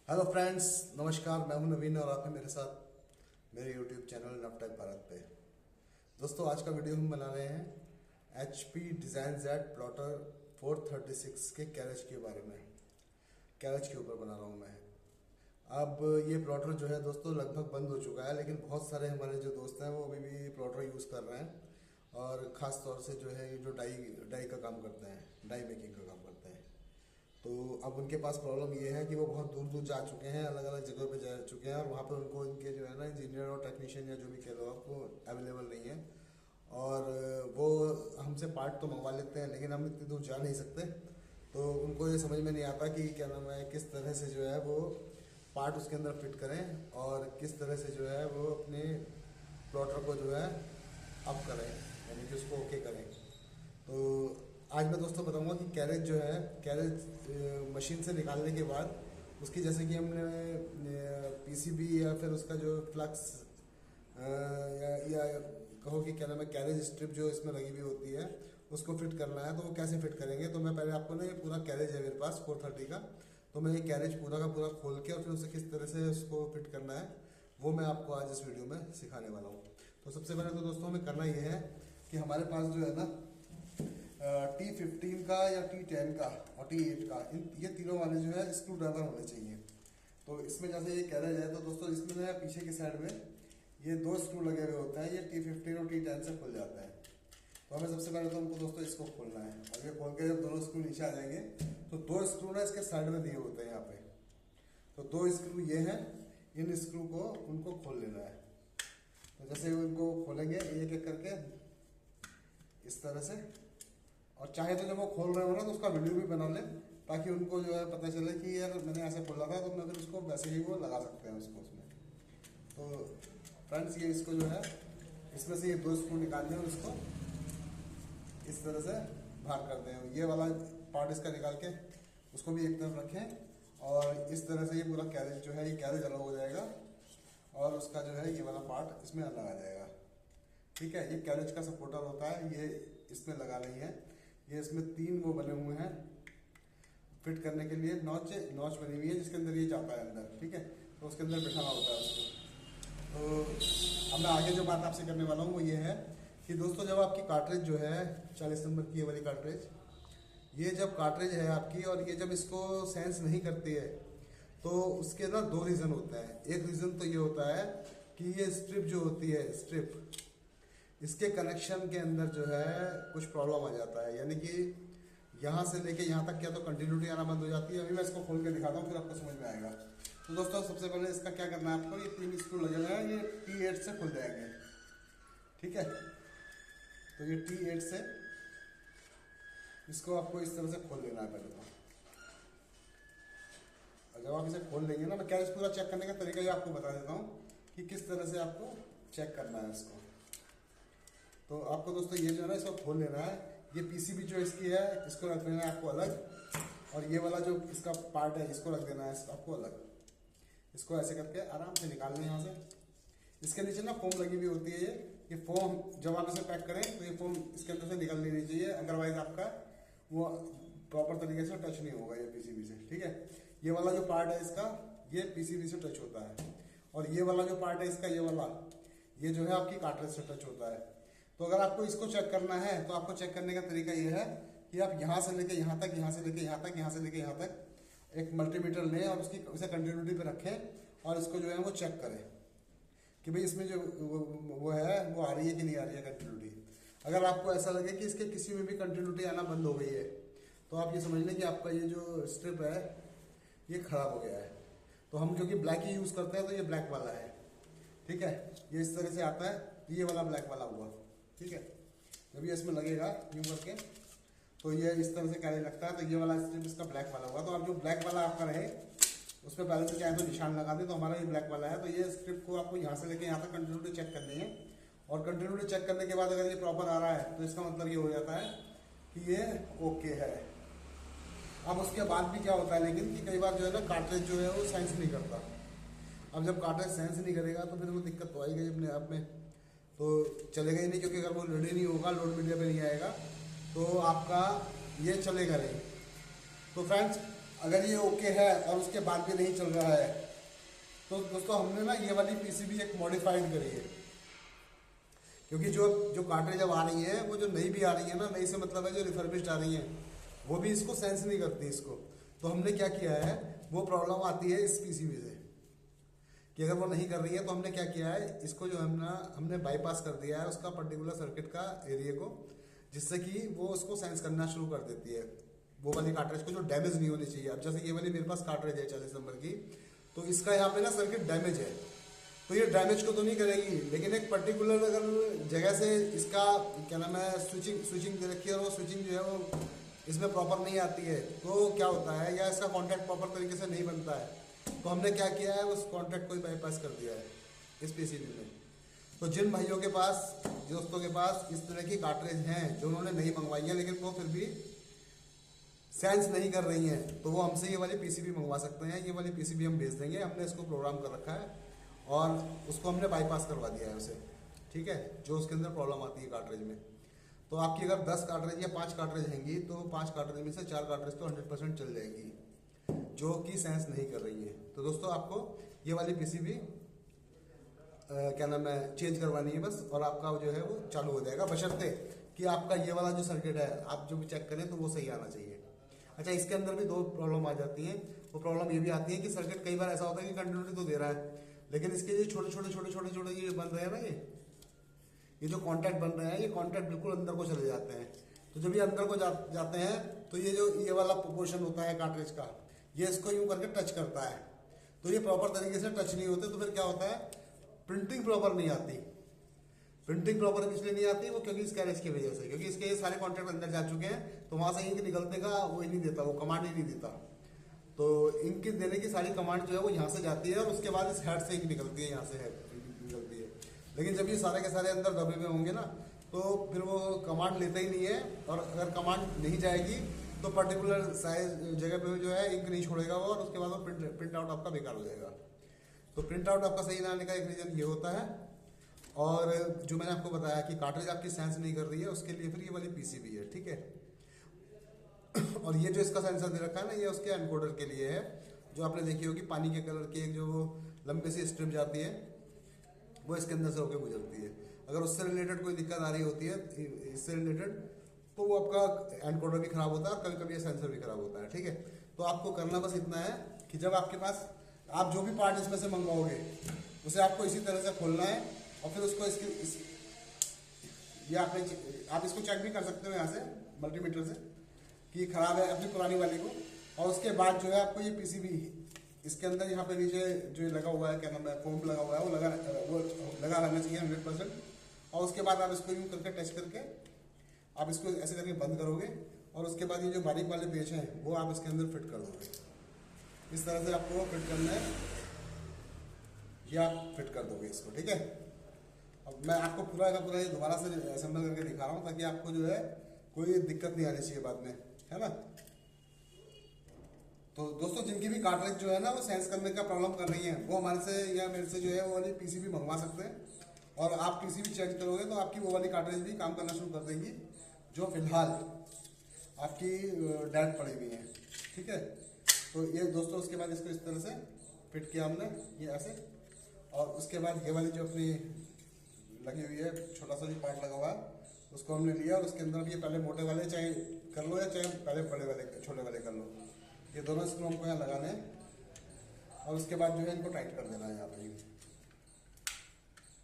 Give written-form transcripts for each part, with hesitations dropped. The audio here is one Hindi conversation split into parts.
हेलो फ्रेंड्स, नमस्कार। मैं हूं नवीन और आप हैं मेरे साथ मेरे यूट्यूब चैनल नवटेक भारत पे। दोस्तों, आज का वीडियो हम बना रहे हैं HP डिज़ाइन Z प्लॉटर 436 के कैरेज के बारे में। कैरेज के ऊपर बना रहा हूं मैं। अब ये प्लॉटर जो है दोस्तों लगभग बंद हो चुका है, लेकिन बहुत सारे हमारे जो दोस्त हैं वो अभी भी प्लॉटर यूज़ कर रहे हैं। और ख़ास तौर से जो है ये जो डाई का काम करते हैं, डाई मेकिंग का काम करते हैं। तो अब उनके पास प्रॉब्लम ये है कि वो बहुत दूर दूर जा चुके हैं, अलग अलग जगह पे जा चुके हैं, और वहाँ पे उनको इनके जो है ना इंजीनियर और टेक्नीशियन या जो भी कह लो आप, वो अवेलेबल नहीं है। और वो हमसे पार्ट तो मंगवा लेते हैं, लेकिन हम इतनी दूर जा नहीं सकते। तो उनको ये समझ में नहीं आता कि क्या नाम है, किस तरह से जो है वो पार्ट उसके अंदर फिट करें और किस तरह से जो है वो अपने प्लॉटर को जो है अप करें, यानी कि उसको ओके करें। तो आज मैं दोस्तों बताऊंगा कि कैरेज जो है, कैरेज मशीन से निकालने के बाद उसकी, जैसे कि हमने PCB या फिर उसका जो फ्लक्स या कहो कि क्या नाम है, कैरेज स्ट्रिप जो इसमें लगी हुई होती है उसको फिट करना है। तो वो कैसे फिट करेंगे, तो मैं पहले आपको ना, ये पूरा कैरेज है मेरे पास 430 का, तो मैं ये कैरेज पूरा का पूरा खोल के और फिर उसे किस तरह से उसको फिट करना है वो मैं आपको आज इस वीडियो में सिखाने वाला हूँ। तो सबसे पहले तो दोस्तों हमें करना ये है कि हमारे पास जो है ना T15 का या T10 का और T8 का, ये तीनों वाले जो है स्क्रू ड्राइवर होने चाहिए। तो इसमें जैसे ये कैरेज है तो दोस्तों इसमें जो है पीछे की साइड में ये दो स्क्रू लगे हुए होते हैं, ये T15 और T10 से खुल जाता है। तो हमें सबसे पहले तो हमको दोस्तों इसको खोलना है, और ये खोल के जब दोनों स्क्रू नीचे आ जाएंगे तो दो स्क्रू ना इसके साइड में दिए होते हैं यहाँ पे। तो दो स्क्रू ये हैं, इन स्क्रू को उनको खोल लेना है। तो जैसे उनको खोलेंगे एक एक करके इस तरह से, और चाहे तो जब वो खोल रहे हो ना तो उसका वीडियो भी बना लें, ताकि उनको जो है पता चले कि यार मैंने ऐसे खोला था, तो मैं फिर उसको वैसे ही वो लगा सकते हैं उसको उसमें। तो फ्रेंड्स, ये इसको जो है इसमें से ये दो स्क्रू निकालने और इसको इस तरह से बाहर कर दें। ये वाला पार्ट इसका निकाल के उसको भी एक तरफ रखें, और इस तरह से ये पूरा कैरेज जो है, ये कैरेज अलग हो जाएगा और उसका जो है ये वाला पार्ट इसमें अलग आ जाएगा। ठीक है, ये कैरेज का सपोर्टर होता है, ये इसमें लगा नहीं है। ये इसमें तीन वो बने हुए हैं फिट करने के लिए, नॉच बनी हुई है जिसके अंदर ये जाता है अंदर। ठीक है, तो उसके अंदर बिठाना होता है उसको। तो अब मैं आगे जो बात आपसे करने वाला हूँ वो ये है कि दोस्तों, जब आपकी कार्ट्रिज जो है 40 नंबर की ये वाली कार्ट्रिज, ये जब कार्ट्रिज है आपकी और ये जब इसको सेंस नहीं करती है, तो उसके ना दो रीज़न होता है। एक रीज़न तो ये होता है कि ये स्ट्रिप जो होती है, स्ट्रिप, इसके कनेक्शन के अंदर जो है कुछ प्रॉब्लम आ जाता है, यानी कि यहाँ से लेके यहाँ तक क्या तो कंटिन्यूटी आना बंद हो जाती है। अभी मैं इसको खोल के दिखाता हूँ, फिर आपको समझ में आएगा। तो दोस्तों, सबसे पहले इसका क्या करना है आपको, ये तीन स्क्रू लगे हुए हैं, ये T8 से खुल जाएंगे। ठीक है, तो ये T8 से इसको आपको इस तरह से खोल लेना है पहले तो। और जब आप इसे खोल लेंगे ना, मैं कैरेज पूरा चेक करने का तरीका ये आपको बता देता हूँ कि किस तरह से आपको चेक करना है इसको। तो आपको दोस्तों ये जो है ना, इसको खोल लेना है। ये PCB जो इसकी है इसको रख देना है आपको अलग, और ये वाला जो इसका पार्ट है इसको रख देना है आपको अलग। इसको ऐसे करके आराम से निकाल लें यहाँ से। इसके नीचे ना फोम लगी हुई होती है, ये फोम जब आप इसे पैक करें तो ये फोम इसके अंदर से निकल लेनी चाहिए, अदरवाइज आपका वो प्रॉपर तरीके से टच नहीं होगा ये PCB से। ठीक है, ये वाला जो पार्ट है इसका, ये PCB से टच होता है, और ये वाला जो पार्ट है इसका, ये वाला, ये जो है आपकी कार्ट्रिज से टच होता है। तो अगर आपको इसको चेक करना है तो आपको चेक करने का तरीका ये है कि आप यहाँ से लेके यहाँ तक, यहाँ से लेके यहाँ तक, यहाँ से लेके यहाँ तक एक मल्टीमीटर लें और उसकी उसे कंटिन्यूटी पे रखें, और इसको जो है वो चेक करें कि भाई इसमें जो वो है वो आ रही है कि नहीं आ रही है कंटिन्यूटी। अगर आपको ऐसा लगे कि इसके किसी में भी कंटिन्यूटी आना बंद हो गई है, तो आप ये समझ लें कि आपका ये जो स्ट्रिप है ये खराब हो गया है। तो हम क्योंकि ब्लैक ही यूज़ करते हैं तो ये ब्लैक वाला है। ठीक है, ये इस तरह से आता है, ये वाला ब्लैक वाला हुआ। ठीक है, जब ये इसमें लगेगा यूँ करके तो ये इस तरह से कैरेज लगता है, तो ये वाला स्ट्रिप इसका ब्लैक वाला हुआ। तो अब जो ब्लैक वाला आपका रहे उस पर पहले से चाहे तो निशान लगा दें, तो हमारा ये ब्लैक वाला है। तो ये स्ट्रिप को आपको यहाँ से लेके यहाँ तक कंटिन्यूटी चेक करनी है, और कंटिन्यूटी चेक करने के बाद अगर ये प्रॉपर आ रहा है तो इसका मतलब ये हो जाता है कि ये ओके है। अब उसके बाद भी क्या होता है लेकिन कि कई बार जो है ना कार्ट्रिज जो है वो सेंस नहीं करता। अब जब कार्ट्रिज सेंस नहीं करेगा तो फिर वो दिक्कत तो आएगी अपने आप में, तो चलेगा ही नहीं, क्योंकि अगर वो रेडी नहीं होगा, लोड मीडिया पे नहीं आएगा, तो आपका ये चलेगा नहीं। तो फ्रेंड्स, अगर ये ओके है और उसके बाद भी नहीं चल रहा है तो दोस्तों हमने ना ये वाली पीसीबी एक मॉडिफाइड करी है, क्योंकि जो जो कार्ट्रिज अब आ रही है वो जो नई भी आ रही है ना, नई से मतलब है जो रिफर्बिश्ड आ रही है वो भी इसको सेंस नहीं करती इसको। तो हमने क्या किया है, वो प्रॉब्लम आती है इस पीसीबी से कि अगर वो नहीं कर रही है तो हमने क्या किया है, इसको जो हमने बाईपास कर दिया है उसका पर्टिकुलर सर्किट का एरिया को, जिससे कि वो उसको सेंस करना शुरू कर देती है वो वाली कार्ट्रिज को जो डैमेज नहीं होनी चाहिए। अब जैसे ये वाली मेरे पास कार्ट्रिज है 40 नंबर की, तो इसका यहाँ पे ना सर्किट डैमेज है, तो ये डैमेज को तो नहीं करेगी, लेकिन एक पर्टिकुलर अगर जगह से इसका क्या नाम है स्विचिंग दे रखी है और वो स्विचिंग जो है वो इसमें प्रॉपर नहीं आती है, तो क्या होता है, या इसका कॉन्टैक्ट प्रॉपर तरीके से नहीं बनता है, तो हमने क्या किया है उस कॉन्टैक्ट को ही बाईपास कर दिया है इस पीसीबी में। तो जिन भाइयों के पास, दोस्तों के पास इस तरह की कार्ट्रिज हैं जो उन्होंने नहीं मंगवाई है लेकिन वो फिर भी सेंस नहीं कर रही हैं, तो वो हमसे ये वाली पीसीबी मंगवा सकते हैं। ये वाली पीसीबी हम भेज देंगे, हमने इसको प्रोग्राम कर रखा है और उसको हमने बाईपास करवा दिया है उसे, ठीक है, जो उसके अंदर प्रॉब्लम आती है कार्ट्रिज में। तो आपकी अगर 10 कार्ट्रिज या 5 कार्ट्रिज हैंगी तो 5 कार्ट्रिज में से 4 कार्ट्रिज तो 100% चल जाएगी जो कि सेंस नहीं कर रही है। तो दोस्तों आपको ये वाली पीसीबी क्या नाम है चेंज करवानी है बस, और आपका जो है वो चालू हो जाएगा, बशर्ते कि आपका ये वाला जो सर्किट है आप जो भी चेक करें तो वो सही आना चाहिए। अच्छा, इसके अंदर भी 2 प्रॉब्लम आ जाती हैं। वो प्रॉब्लम ये भी आती है कि सर्किट कई बार ऐसा होता है कि कंटिन्यूटी तो दे रहा है, लेकिन इसके ये छोटे ये बन रहे हैं ना, ये जो कॉन्टैक्ट बन रहे हैं, ये कॉन्टैक्ट बिल्कुल अंदर को चले जाते हैं। तो जब ये अंदर को जाते हैं तो ये जो ये वाला पोर्शन होता है कार्ट्रिज का, ये इसको यूं करके टच करता है, तो ये प्रॉपर तरीके से टच नहीं होते, तो फिर क्या होता है, प्रिंटिंग प्रॉपर नहीं आती। प्रिंटिंग प्रॉपर इसलिए नहीं आती वो क्योंकि स्क्रैच की वजह से, क्योंकि इसके ये सारे कॉन्टैक्ट अंदर जा चुके हैं, तो वहां से इंक निकलने का वो ही नहीं देता, वो कमांड ही नहीं देता। तो इंक देने की सारी कमांड जो है वो यहाँ से जाती है और उसके बाद इस हेड से इंक निकलती है, यहाँ से निकलती है। लेकिन जब ये सारे के सारे अंदर दबे हुए होंगे ना, तो फिर वो कमांड लेता ही नहीं है, और अगर कमांड नहीं जाएगी तो पर्टिकुलर साइज जगह पे जो है इंक नहीं छोड़ेगा वो, और उसके बाद वो प्रिंट आउट आपका बेकार हो जाएगा। तो प्रिंट आउट आपका सही ना आने का एक रीजन ये होता है। और जो मैंने आपको बताया कि कार्ट्रिज आपकी सेंस नहीं कर रही है, उसके लिए फिर ये वाली पीसीबी है, ठीक है। और ये जो इसका सेंसर दे रखा है ना, ये उसके एनकोडर के लिए है, जो आपने देखी होगी पानी के कलर की एक जो लंबी सी स्ट्रिप जाती है वो इसके अंदर से होकर गुजरती है। अगर उससे रिलेटेड कोई दिक्कत आ रही होती है इससे रिलेटेड, तो वो आपका एनकोडर भी खराब होता है और कभी कभी ये सेंसर भी खराब होता है, ठीक है। तो आपको करना बस इतना है कि जब आपके पास आप जो भी पार्ट इसमें से मंगवाओगे उसे आपको इसी तरह से खोलना है, और फिर उसको ये आप इसको चेक भी कर सकते हो यहाँ से मल्टीमीटर से कि खराब है अपनी पुरानी वाली को। और उसके बाद जो है आपको ये पीसीबी इसके अंदर यहाँ पे नीचे जो लगा हुआ है, क्या नाम है, फोम लगा हुआ है, वो लगा रहना चाहिए 100%। और उसके बाद आप इसको यूँ करके टच करके आप इसको ऐसे करके बंद करोगे, और उसके बाद ये जो बारीक वाले पेच हैं वो आप इसके अंदर फिट कर दोगे। इस तरह से आपको फिट करना है, ये आप फिट कर दोगे इसको, ठीक है। अब मैं आपको पूरा का पूरा ये दोबारा से असेंबल करके दिखा रहा हूँ ताकि आपको जो है कोई दिक्कत नहीं आनी चाहिए बाद में, है ना। तो दोस्तों जिनकी भी कार्ट्रिज जो है ना वो सेंस करने का प्रॉब्लम कर रही है, वो हमारे से या मेरे से जो है वो वाली पीसीबी मंगवा सकते हैं, और आप पीसीबी चेंज करोगे तो आपकी वो वाली कार्ट्रिज भी काम करना शुरू कर देंगी जो फिलहाल आपकी डेड पड़ी हुई है, ठीक है। तो ये दोस्तों उसके बाद इसको इस तरह से फिट किया हमने, ये ऐसे, और उसके बाद ये वाली जो अपनी लगी हुई है छोटा सा जो पार्ट लगा हुआ है उसको हमने लिया, और उसके अंदर भी ये पहले मोटे वाले चाहे कर लो या चाहे पहले बड़े वाले छोटे वाले कर लो, ये दोनों स्क्रू हमको यहाँ लगाने हैं, और उसके बाद जो है इनको टाइट कर देना है यहाँ पे।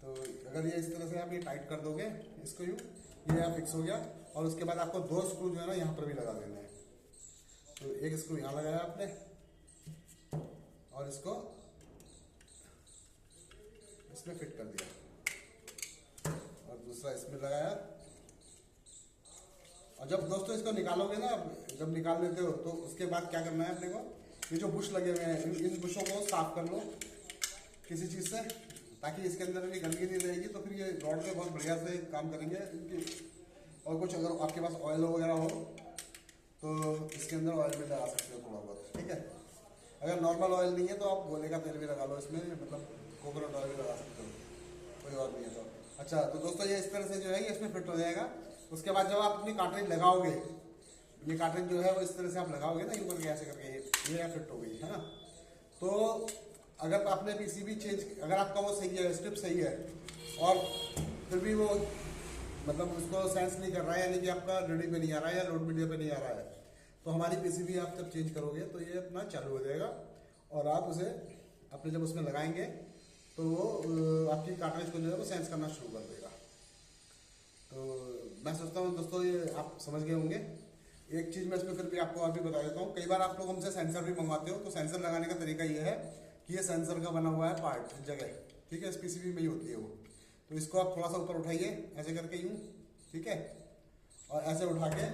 तो अगर ये इस तरह से आप ये टाइट कर दोगे इसको यूँ, ये यहाँ फिक्स हो गया, और उसके बाद आपको 2 स्क्रू जो है ना यहाँ पर भी लगा देने हैं। तो एक स्क्रू यहाँ लगाया आपने, और इसको इसमें फिट कर दिया, और दूसरा इसमें लगाया। और जब दोस्तों इसको निकालोगे ना, जब निकाल लेते हो तो उसके बाद क्या करना है अपने को, ये जो बुश लगे हुए हैं इन बुशों को साफ कर लो किसी चीज़ से, ताकि इसके अंदर भी गंदगी नहीं रहेगी, तो फिर ये रॉड में बहुत बढ़िया से काम करेंगे इनकी। और कुछ अगर आपके पास ऑयल वगैरह हो तो इसके अंदर ऑयल भी लगा सकते हो थोड़ा बहुत, ठीक है। अगर नॉर्मल ऑयल नहीं है तो आप गोले का तेल भी लगा लो इसमें, मतलब कोकोनट ऑयल भी लगा सकते हो, कोई और नहीं है तो। अच्छा, तो दोस्तों ये इस तरह से जो है ये इसमें फिट हो जाएगा। उसके बाद जब आप अपनी कार्ट्रिज लगाओगे, ये कार्ट्रिज जो है वो इस तरह से आप लगाओगे ना, यूं करके ऐसे करके ये फिट हो गई है ना। तो अगर आपने पीसीबी चेंज, अगर आपका वो सही है, स्ट्रिप सही है, और फिर भी वो मतलब उसको सेंस नहीं कर रहा है, यानी कि आपका रीडिंग पे नहीं आ रहा है या लोड मीडिया पे नहीं आ रहा है, तो हमारी पीसीबी आप जब चेंज करोगे तो ये अपना चालू हो जाएगा और आप उसे अपने जब उसमें लगाएंगे तो वो आपकी कार्ट्रिज को जो है वो सेंस करना शुरू कर देगा। तो मैं सोचता हूँ दोस्तों ये आप समझ गए होंगे। एक चीज़ मैं इसमें फिर भी आपको और भी बता देता हूँ, कई बार आप लोग हमसे सेंसर भी मंगवाते हो, तो सेंसर लगाने का तरीका ये है कि ये सेंसर का बना हुआ है पार्ट जगह, ठीक है, इस पीसीबी में ही होती है वो। तो इसको आप थोड़ा सा ऊपर उठाइए ऐसे करके यूं, ठीक है, और ऐसे उठा के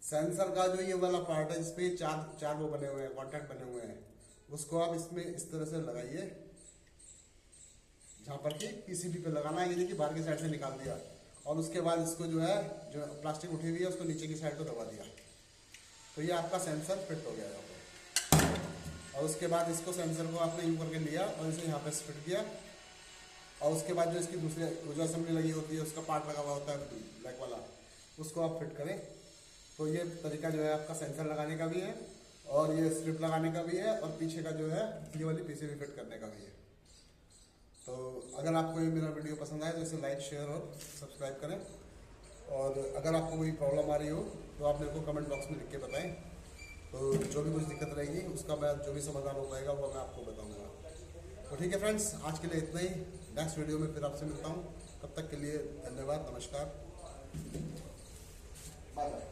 सेंसर का जो ये वाला पार्ट है जिसपे चार वो बने हुए हैं, कॉन्टैक्ट बने हुए हैं, उसको आप इसमें इस तरह से लगाइए जहाँ पर कि पीसीबी पे लगाना है, यानी कि बाहर की साइड से निकाल दिया, और उसके बाद इसको जो है जो प्लास्टिक उठी हुई है उसको नीचे की साइड को दबा दिया, तो ये आपका सेंसर फिट हो गया यहाँ पे। और उसके बाद इसको सेंसर को आपने यूं करके लिया और इसे यहाँ पे फिट किया, और उसके बाद जो इसकी दूसरे जो असेंबली लगी होती है उसका पार्ट लगा हुआ होता है ब्लैक वाला, उसको आप फिट करें। तो ये तरीका जो है आपका सेंसर लगाने का भी है और ये स्ट्रिप लगाने का भी है और पीछे का जो है ये वाली पीसीबी फिट करने का भी है। तो अगर आपको ये मेरा वीडियो पसंद आए तो इसे लाइक, शेयर और सब्सक्राइब करें, और अगर आपको कोई प्रॉब्लम आ रही हो तो आप मेरे को कमेंट बॉक्स में लिख के बताएं, तो जो भी कुछ दिक्कत रहेगी उसका मैं जो भी समाधान हो पाएगा वो मैं आपको बताऊंगा। तो ठीक है फ्रेंड्स, आज के लिए इतना ही। नेक्स्ट वीडियो में फिर आपसे मिलता हूँ, तब तक के लिए धन्यवाद, नमस्कार, बाय बाय।